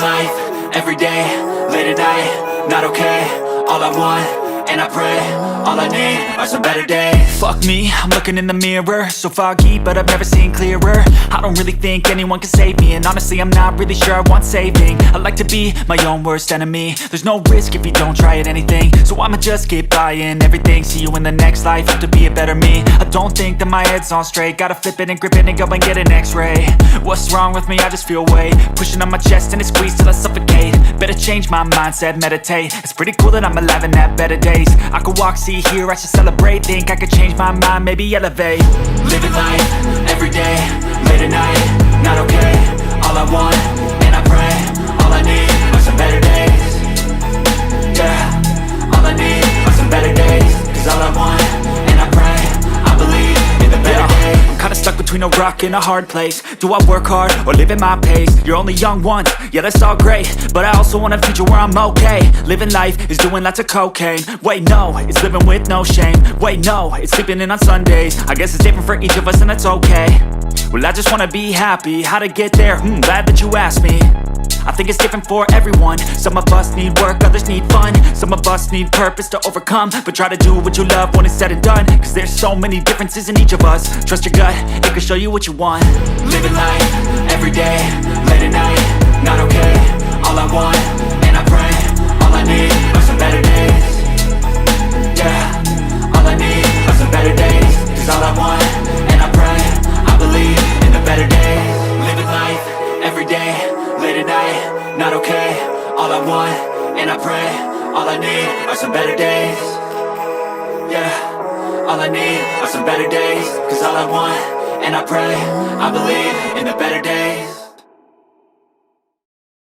life, everyday, late at night, not okay. All I want, and I pray, all I need are some better days. Fuck me, I'm looking in the mirror, so foggy, but I've never seen clearer. I don't really think anyone can save me, and honestly I'm not really sure I want saving. I like to be my own worst enemy. There's no risk if you don't try at anything, so I'ma just keep buying everything. See you in the next life, have to be a better me. I don't think that my head's on straight, gotta flip it and grip it and go and get an x-ray. What's wrong with me? I just feel weight pushing on my chest and it squeezes till I suffocate. Better change my mindset, meditate. It's pretty cool that I'm alive and have better days. I could walk, see, hear, I should celebrate. Think I could change my mind, maybe elevate. Living life, everyday, late at night, not okay. All I want, and I pray, all I need are some better days. Yeah, all I need are some better days. Cause all I want, and I pray, I believe in the better days. I'm kinda stuck between a rock and a hard place. Do I work hard or live at my pace? You're only young once, yeah that's all great, but I also want a future where I'm okay. Living life is doing lots of cocaine. Wait no, it's living with no shame. Wait no, it's sleeping in on Sundays. I guess it's different for each of us and that's okay. Well I just wanna be happy, how to get there? Glad that you asked me. I think it's different for everyone. Some of us need work, others need fun. Some of us need purpose to overcome. But try to do what you love when it's said and done, cause there's so many differences in each of us. Trust your gut, it can show you what you want. Living life, everyday, late at night, not okay. All I want, and I pray, all I need are some better days. Yeah, all I need are some better days. Cause all I want, and I pray, I believe in the better days. Living life, everyday, late at night, not okay. All I want, and I pray, all I need are some better days. Yeah, all I need are some better days. Cause all I want, and I pray, I believe in the better days.